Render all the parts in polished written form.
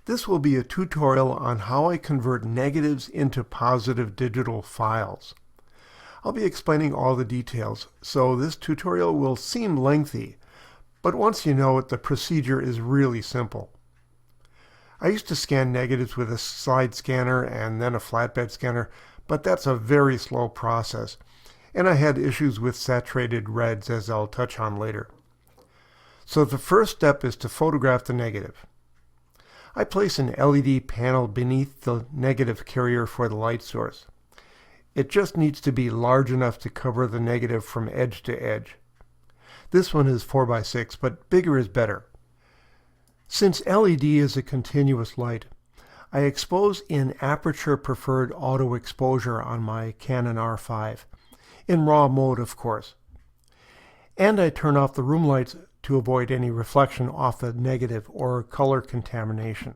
This will be a tutorial on how I convert negatives into positive digital files. I'll be explaining all the details, so this tutorial will seem lengthy, but once you know it, the procedure is really simple. I used to scan negatives with a slide scanner and then a flatbed scanner, but that's a very slow process, and I had issues with saturated reds, as I'll touch on later. So the first step is to photograph the negative. I place an LED panel beneath the negative carrier for the light source. It just needs to be large enough to cover the negative from edge to edge. This one is 4x6, but bigger is better. Since LED is a continuous light, I expose in aperture preferred auto exposure on my Canon R5, in raw mode of course. And I turn off the room lights to avoid any reflection off the negative or color contamination.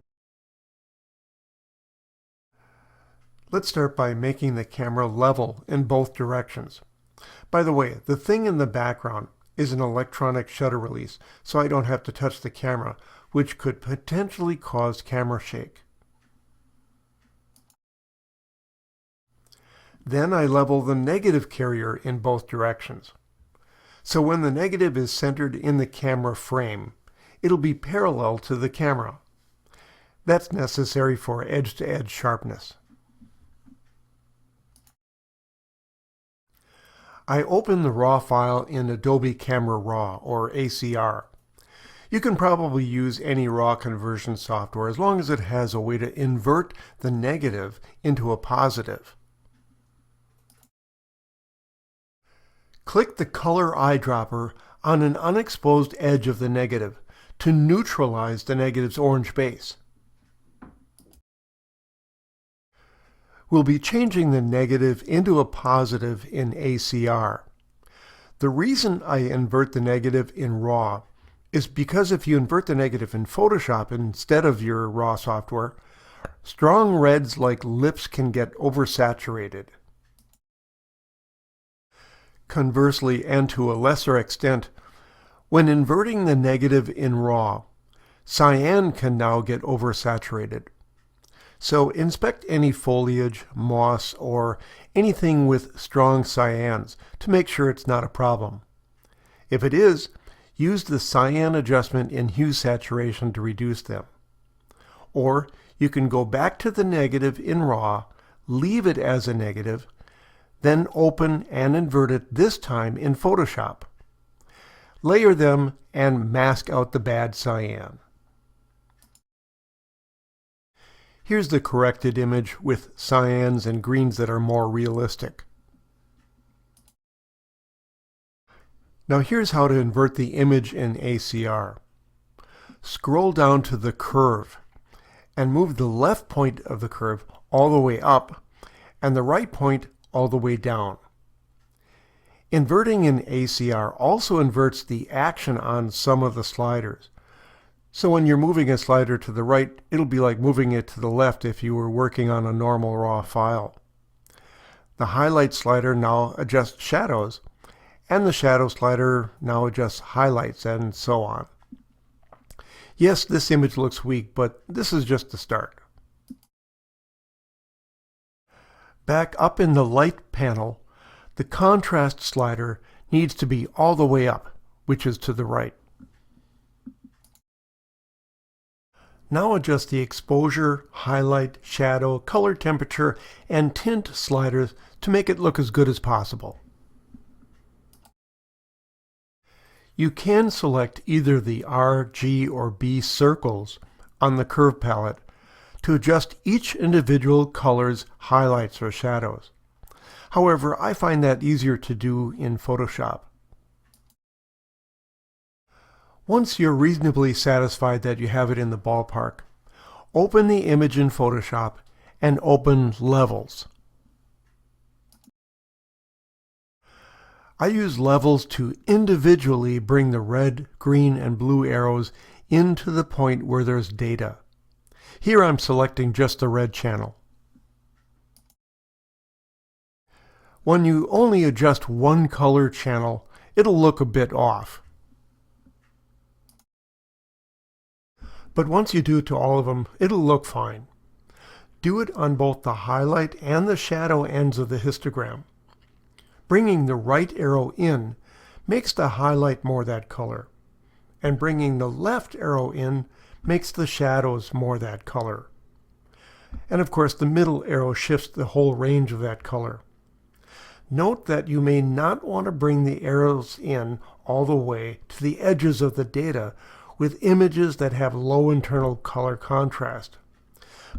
Let's start by making the camera level in both directions. By the way, the thing in the background is an electronic shutter release, so I don't have to touch the camera, which could potentially cause camera shake. Then I level the negative carrier in both directions. So when the negative is centered in the camera frame, it'll be parallel to the camera. That's necessary for edge-to-edge sharpness. I open the RAW file in Adobe Camera Raw, or ACR. You can probably use any RAW conversion software as long as it has a way to invert the negative into a positive. Click the color eyedropper on an unexposed edge of the negative to neutralize the negative's orange base. We'll be changing the negative into a positive in ACR. The reason I invert the negative in RAW is because if you invert the negative in Photoshop instead of your RAW software, strong reds like lips can get oversaturated. Conversely, and to a lesser extent, when inverting the negative in RAW, cyan can now get oversaturated. So inspect any foliage, moss, or anything with strong cyans to make sure it's not a problem. If it is, use the cyan adjustment in hue saturation to reduce them. Or you can go back to the negative in RAW, leave it as a negative, then open and invert it this time in Photoshop. Layer them and mask out the bad cyan. Here's the corrected image with cyans and greens that are more realistic. Now here's how to invert the image in ACR. Scroll down to the curve and move the left point of the curve all the way up and the right point all the way down. Inverting in ACR also inverts the action on some of the sliders. So when you're moving a slider to the right, it'll be like moving it to the left if you were working on a normal RAW file. The highlight slider now adjusts shadows, and the shadow slider now adjusts highlights, and so on. Yes, this image looks weak, but this is just the start. Back up in the light panel, the contrast slider needs to be all the way up, which is to the right. Now adjust the exposure, highlight, shadow, color temperature, and tint sliders to make it look as good as possible. You can select either the R, G, or B circles on the curve palette to adjust each individual color's highlights or shadows. However, I find that easier to do in Photoshop. Once you're reasonably satisfied that you have it in the ballpark, open the image in Photoshop and open Levels. I use levels to individually bring the red, green, and blue arrows into the point where there's data. Here I'm selecting just the red channel. When you only adjust one color channel, it'll look a bit off. But once you do it to all of them, it'll look fine. Do it on both the highlight and the shadow ends of the histogram. Bringing the right arrow in makes the highlight more that color, and bringing the left arrow in makes the shadows more that color. And of course, the middle arrow shifts the whole range of that color. Note that you may not want to bring the arrows in all the way to the edges of the data with images that have low internal color contrast.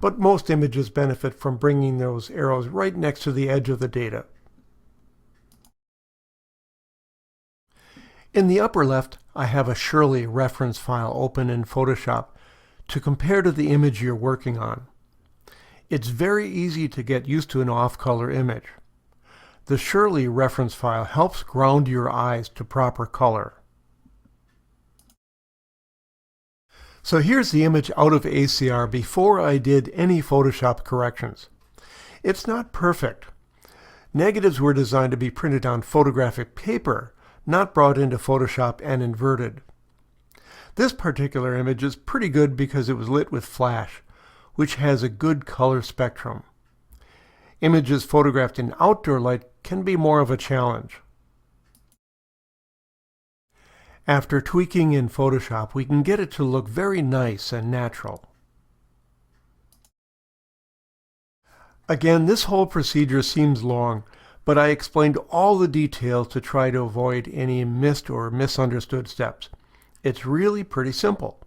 But most images benefit from bringing those arrows right next to the edge of the data. In the upper left, I have a Shirley reference file open in Photoshop to compare to the image you're working on. It's very easy to get used to an off-color image. The Shirley reference file helps ground your eyes to proper color. So here's the image out of ACR before I did any Photoshop corrections. It's not perfect. Negatives were designed to be printed on photographic paper, not brought into Photoshop and inverted. This particular image is pretty good because it was lit with flash, which has a good color spectrum. Images photographed in outdoor light can be more of a challenge. After tweaking in Photoshop, we can get it to look very nice and natural. Again, this whole procedure seems long, but I explained all the details to try to avoid any missed or misunderstood steps. It's really pretty simple.